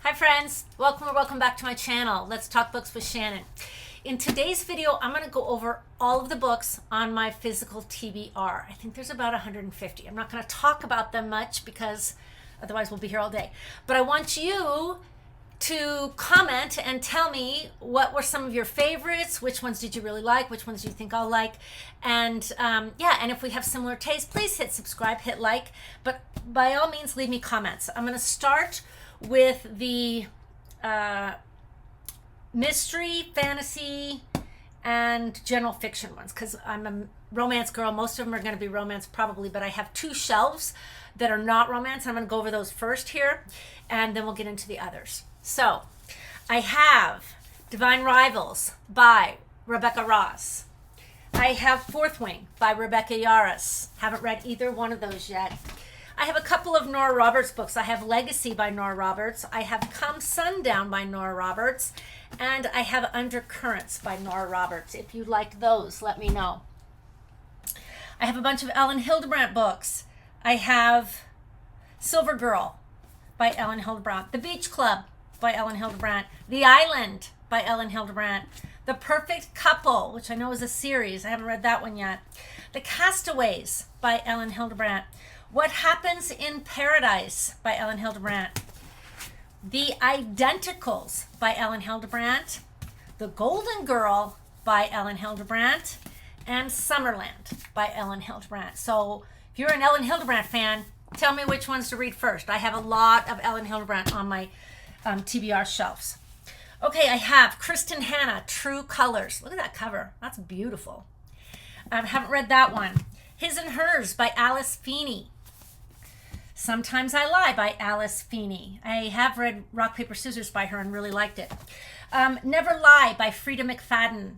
Hi friends, welcome or welcome back to my channel. Let's talk books with Shannon. In today's video, I'm going to go over all of the books on my Physical TBR. I think there's about 150. I'm not going to talk about them much because otherwise we'll be here all day. But I want you to comment and tell me what were some of your favorites, which ones did you really like, which ones do you think I'll like, and yeah, and if we have similar tastes, please hit subscribe, hit like, but by all means leave me comments. I'm going to start with the mystery, fantasy, and general fiction ones because I'm a romance girl. Most of them are going to be romance probably, but I have two shelves that are not romance. I'm going to go over those first here, and then we'll get into the others. So I have Divine Rivals by Rebecca Ross. I have Fourth Wing by Rebecca Yarros. Haven't read either one of those yet. I have a couple of Nora Roberts books. I have Legacy by Nora Roberts. I have Come Sundown by Nora Roberts. And I have Undercurrents by Nora Roberts. If you like those, let me know. I have a bunch of Ellen Hildebrandt books. I have Silver Girl by Ellen Hildebrandt. The Beach Club by Ellen Hildebrandt. The Island by Ellen Hildebrandt. The Perfect Couple, which I know is a series. I haven't read that one yet. The Castaways by Ellen Hildebrandt. What Happens in Paradise by Ellen Hildebrandt. The Identicals by Ellen Hildebrandt. The Golden Girl by Ellen Hildebrandt. And Summerland by Ellen Hildebrandt. So if you're an Ellen Hildebrandt fan, tell me which ones to read first. I have a lot of Ellen Hildebrandt on my TBR shelves. Okay, I have Kristen Hanna, True Colors. Look at that cover. That's beautiful. I haven't read that one. His and Hers by Alice Feeney. Sometimes I Lie by Alice Feeney. I have read Rock, Paper, Scissors by her and really liked it. Never Lie by Frida McFadden.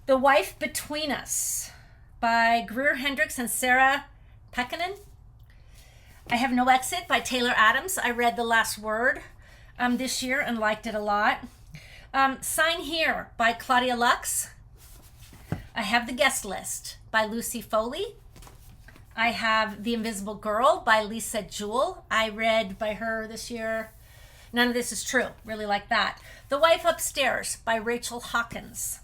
The Wife Between Us by Greer Hendricks and Sarah Pekkanen. I have No Exit by Taylor Adams. I read The Last Word this year and liked it a lot. Sign Here by Claudia Lux. I have The Guest List by Lucy Foley. I have The Invisible Girl by Lisa Jewell. I read by her this year. None of This Is True. Really like that. The Wife Upstairs by Rachel Hawkins.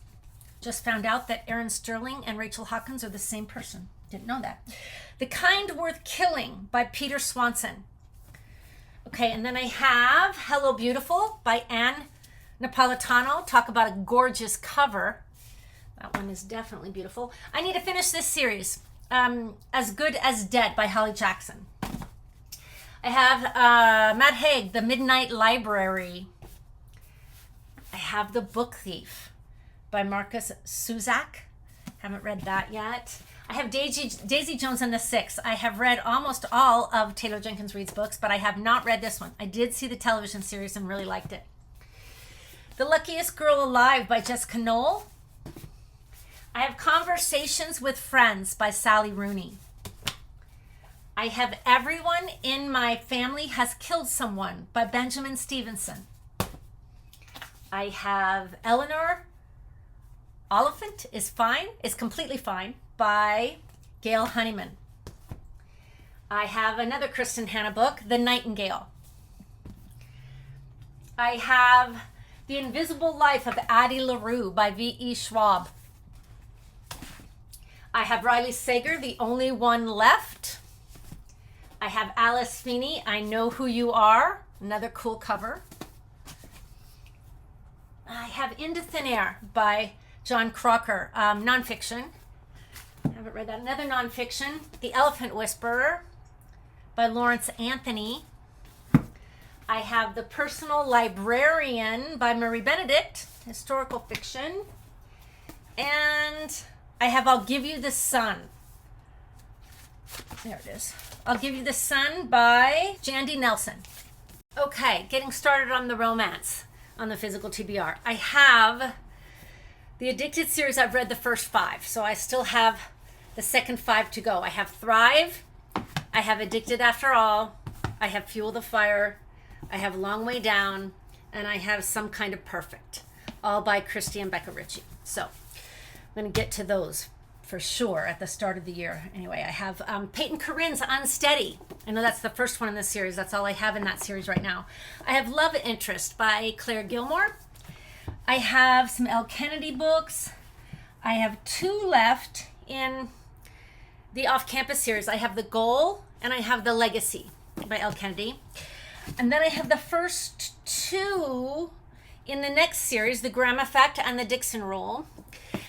Just found out that Erin Sterling and Rachel Hawkins are the same person. Didn't know that. The Kind Worth Killing by Peter Swanson. Okay, and then I have Hello Beautiful by Anne Napolitano. Talk about a gorgeous cover. That one is definitely beautiful. I need to finish this series. As Good as Dead by Holly Jackson. I have Matt Haig, The Midnight Library. I have The Book Thief by Marcus Suzak. Haven't read that yet. I have Daisy Jones and the Six. I have read almost all of Taylor Jenkins Reid's books, but I have not read this one. I did see the television series and really liked it. The Luckiest Girl Alive by Jessica Knoll. I have Conversations with Friends by Sally Rooney. I have Everyone in My Family Has Killed Someone by Benjamin Stevenson. I have Eleanor Oliphant is Completely Fine by Gail Honeyman. I have another Kristen Hanna book, The Nightingale. I have The Invisible Life of Addie LaRue by V.E. Schwab. I have Riley Sager, The Only One Left. I have Alice Feeney, I Know Who You Are. Another cool cover. I have Into Thin Air by John Crocker, nonfiction. I haven't read that. Another nonfiction, The Elephant Whisperer by Lawrence Anthony. I have The Personal Librarian by Marie Benedict, historical fiction. And I have I'll Give You the Sun. There it is. I'll Give You the Sun by Jandy Nelson. Okay, getting started on the romance on the Physical TBR. I have the Addicted series. I've read the first 5, so I still have the second 5 to go. I have Thrive. I have Addicted After All. I have Fuel the Fire. I have Long Way Down. And I have Some Kind of Perfect. All by Christy and Becca Ritchie. So I'm going to get to those for sure at the start of the year. Anyway, I have Peyton Corinne's Unsteady. I know that's the first one in this series. That's all I have in that series right now. I have Love Interest by Claire Gilmore. I have some Elle Kennedy books. I have 2 left in the off-campus series. I have The Goal and I have The Legacy by Elle Kennedy. And then I have the first 2 in the next series, The Graham Effect and The Dixon Rule.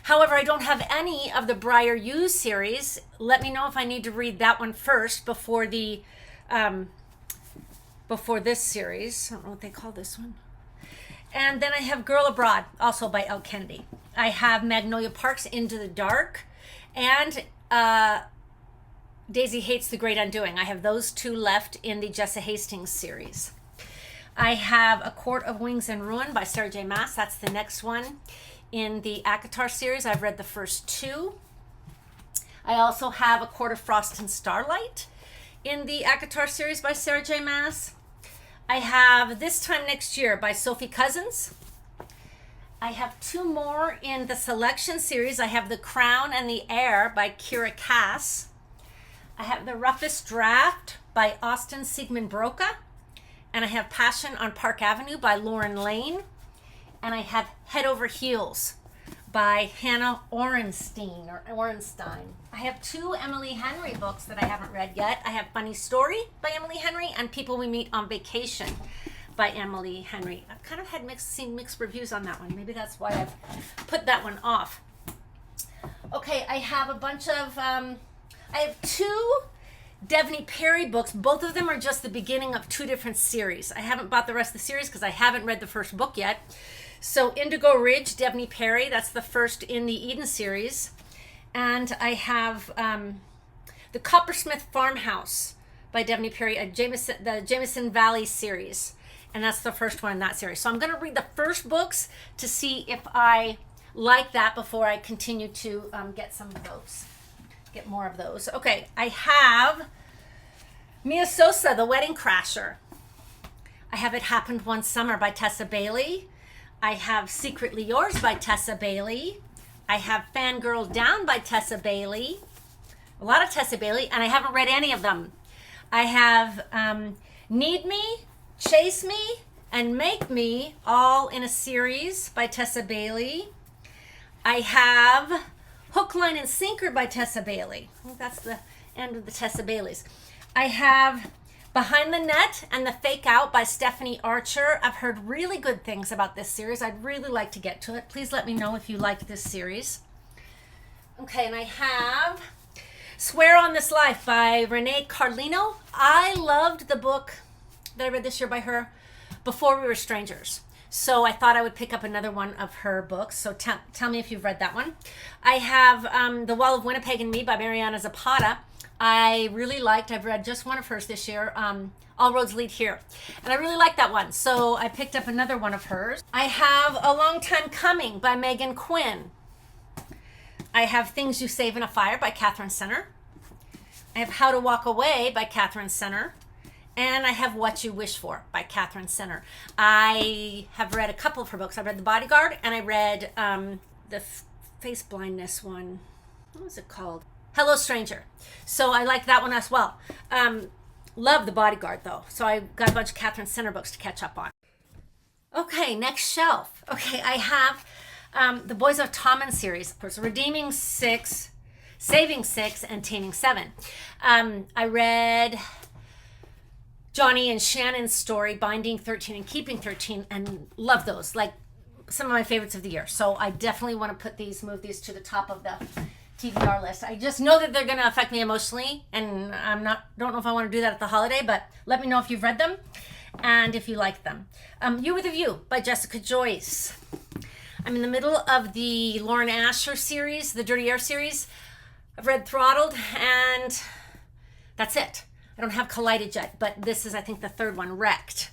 However, I don't have any of the Briar Hughes series. Let me know if I need to read that one first before the before this series. I don't know what they call this one. And then I have Girl Abroad, also by Elle Kennedy. I have Magnolia Park's Into the Dark and Daisy Hates the Great Undoing. I have those 2 left in the Jessa Hastings series. I have A Court of Wings and Ruin by Sarah J. Maas. That's the next one in the ACOTAR series. I've read the first 2. I also have A Court of Frost and Starlight in the ACOTAR series by Sarah J. Maas. I have This Time Next Year by Sophie Cousins. I have 2 more in the Selection series. I have The Crown and the Heir by Kira Cass. I have The Roughest Draft by Austin Sigmund Broca. And I have Passion on Park Avenue by Lauren Lane. And I have Head Over Heels by Hannah Orenstein. I have 2 Emily Henry books that I haven't read yet. I have Funny Story by Emily Henry and People We Meet on Vacation by Emily Henry. I've kind of had seen mixed reviews on that one. Maybe that's why I've put that one off. Okay, I have a bunch of, I have 2 Devney Perry books. Both of them are just the beginning of 2 different series. I haven't bought the rest of the series because I haven't read the first book yet. So Indigo Ridge, Devney Perry, that's the first in the Eden series. And I have The Coppersmith Farmhouse by Devney Perry, the Jameson Valley series. And that's the first one in that series. So I'm going to read the first books to see if I like that before I continue to get more of those. Okay, I have Mia Sosa, The Wedding Crasher. I have It Happened One Summer by Tessa Bailey. I have Secretly Yours by Tessa Bailey. I have Fangirl Down by Tessa Bailey. A lot of Tessa Bailey, and I haven't read any of them. I have Need Me, Chase Me, and Make Me, all in a series by Tessa Bailey. I have Hook, Line, and Sinker by Tessa Bailey. I think that's the end of the Tessa Baileys. I have Behind the Net and The Fake Out by Stephanie Archer. I've heard really good things about this series. I'd really like to get to it. Please let me know if you like this series. Okay, and I have Swear on This Life by Renee Carlino. I loved the book that I read this year by her, Before We Were Strangers. So I thought I would pick up another one of her books. So tell me if you've read that one. I have The Wall of Winnipeg and Me by Mariana Zapata. I really liked, I've read just one of hers this year, All Roads Lead Here. And I really liked that one. So I picked up another one of hers. I have A Long Time Coming by Megan Quinn. I have Things You Save in a Fire by Catherine Senner. I have How to Walk Away by Catherine Senner. And I have What You Wish For by Catherine Senner. I have read a couple of her books. I read The Bodyguard and I read the face blindness one. What was it called? Hello Stranger. So I like that one as well. Love The Bodyguard though. So I got a bunch of Catherine Senner books to catch up on. Okay, next shelf. Okay, I have the Boys of Tommen series. Of course, Redeeming 6, Saving 6, and Taming 7. I read Johnny and Shannon's story, Binding 13 and Keeping 13, and love those. Like some of my favorites of the year. So I definitely want to move these to the top of the TBR list. I just know that they're going to affect me emotionally, and don't know if I want to do that at the holiday, but let me know if you've read them and if you like them. You with a View by Jessica Joyce. I'm in the middle of the Lauren Asher series, the Dirty Air series. I've read Throttled, and that's it. I don't have Collided yet, but this is, I think, the third one, Wrecked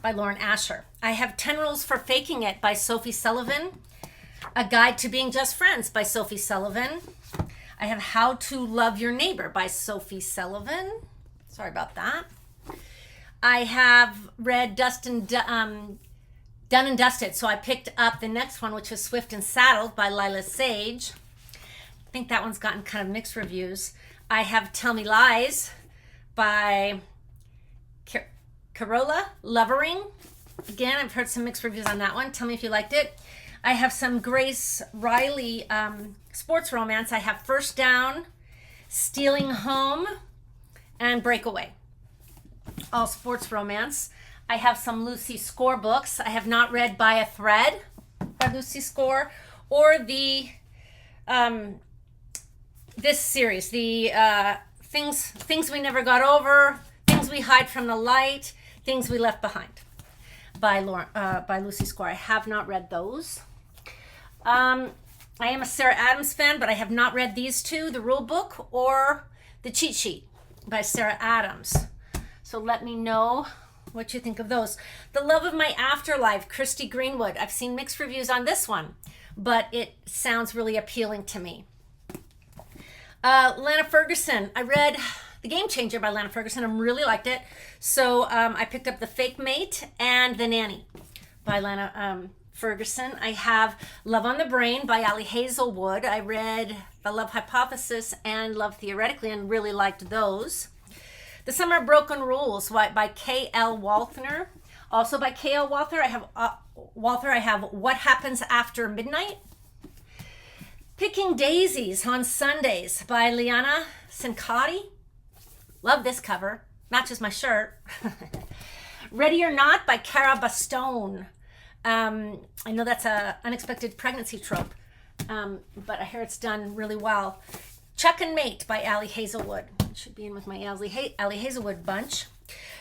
by Lauren Asher. I have 10 Rules for Faking It by Sophie Sullivan. A Guide to Being Just Friends by Sophie Sullivan. I have How to Love Your Neighbor by Sophie Sullivan. Sorry about that. I have read Done and Dusted, so I picked up the next one, which is Swift and Saddled by Lila Sage. I think that one's gotten kind of mixed reviews. I have Tell Me Lies by Carola Lovering. Again, I've heard some mixed reviews on that one. Tell me if you liked it. I have some Grace Riley sports romance. I have First Down, Stealing Home, and Breakaway. All sports romance. I have some Lucy Score books. I have not read By a Thread by Lucy Score, or the this series, the things we never got over, Things We Hide from the Light, Things We Left Behind by Lucy Score. I have not read those. I am a Sarah Adams fan, but I have not read these two, the Rule Book or the Cheat Sheet by Sarah Adams. So let me know what you think of those. The Love of My Afterlife, Christy Greenwood. I've seen mixed reviews on this one, but it sounds really appealing to me. Lana Ferguson. I read The Game Changer by Lana Ferguson and really liked it. So I picked up The Fake Mate and The Nanny by Lana Ferguson. I have Love on the Brain by Ali Hazelwood. I read The Love Hypothesis and Love Theoretically and really liked those. The Summer of Broken Rules by K.L. Walther. Also by K.L. Walther, I have What Happens After Midnight. Picking Daisies on Sundays by Liana Cincotti. Love this cover. Matches my shirt. Ready or Not by Cara Bastone. I know that's an unexpected pregnancy trope, but I hear it's done really well. Chuck and Mate by Ali Hazelwood. Should be in with my Ali Hazelwood bunch.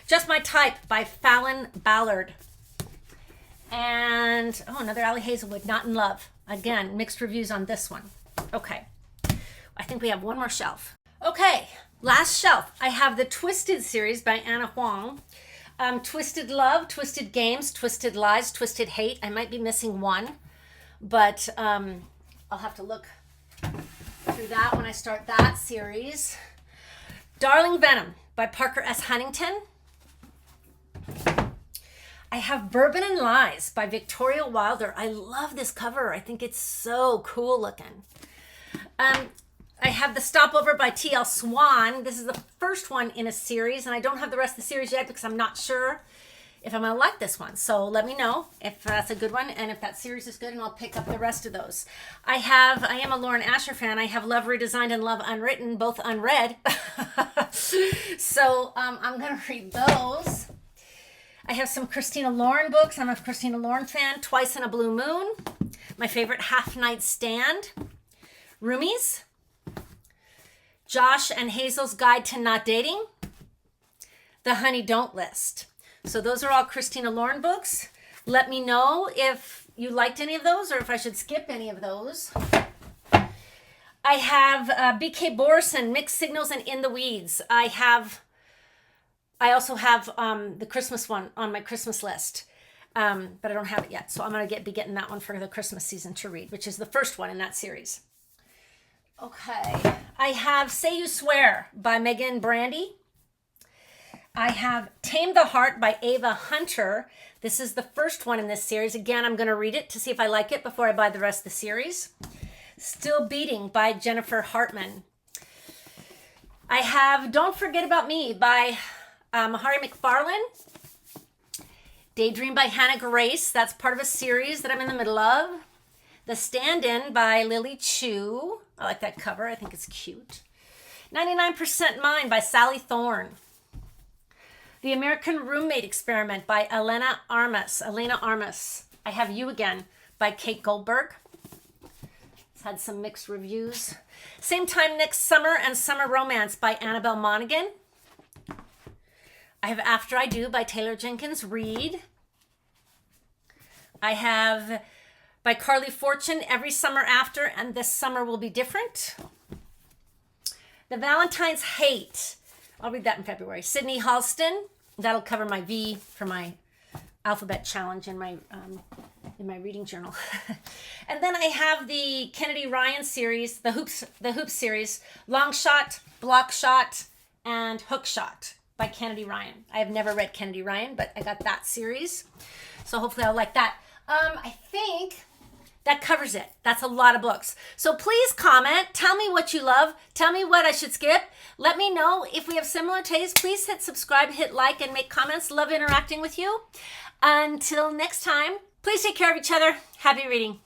Just My Type by Fallon Ballard. And, another Ali Hazelwood, Not in Love. Again, mixed reviews on this one. Okay. I think we have one more shelf. Okay, last shelf. I have the Twisted series by Anna Huang. Twisted Love, Twisted Games, Twisted Lies, Twisted Hate. I might be missing one, but I'll have to look through that when I start that series. Darling Venom by Parker S. Huntington. I have Bourbon and Lies by Victoria Wilder. I love this cover. I think it's so cool looking. I have The Stopover by T.L. Swan. This is the first one in a series, and I don't have the rest of the series yet because I'm not sure if I'm going to like this one. So let me know if that's a good one and if that series is good, and I'll pick up the rest of those. I am a Lauren Asher fan. I have Love Redesigned and Love Unwritten, both unread. So I'm going to read those. I have some Christina Lauren books. I'm a Christina Lauren fan. Twice in a Blue Moon. My favorite, Half Night Stand. Roomies. Josh and Hazel's Guide to Not Dating. The Honey Don't List. So those are all Christina Lauren books. Let me know if you liked any of those or if I should skip any of those. I have B.K. Borison, Mixed Signals and In the Weeds. I also have the Christmas one on my Christmas list, but I don't have it yet. So I'm going to be getting that one for the Christmas season to read, which is the first one in that series. Okay. I have Say You Swear by Megan Brandy. I have Tame the Heart by Ava Hunter. This is the first one in this series. Again, I'm going to read it to see if I like it before I buy the rest of the series. Still Beating by Jennifer Hartman. I have Don't Forget About Me by Mahari McFarlane. Daydream by Hannah Grace. That's part of a series that I'm in the middle of. The Stand-In by Lily Chu. I like that cover. I think it's cute. 99% Mine by Sally Thorne. The American Roommate Experiment by Elena Armas. I have You Again by Kate Goldberg. It's had some mixed reviews. Same Time Next Summer and Summer Romance by Annabelle Monaghan. I have After I Do by Taylor Jenkins Reid. I have by Carly Fortune, Every Summer After and This Summer Will Be Different. The Valentine's Hate. I'll read that in February. Sydney Halston. That'll cover my V for my alphabet challenge in my reading journal. And then I have the Kennedy Ryan series, the Hoops series, Long Shot, Block Shot, and Hook Shot by Kennedy Ryan. I have never read Kennedy Ryan, but I got that series. So hopefully I'll like that. I think that covers it. That's a lot of books. So please comment. Tell me what you love. Tell me what I should skip. Let me know if we have similar tastes. Please hit subscribe, hit like, and make comments. Love interacting with you. Until next time, please take care of each other. Happy reading.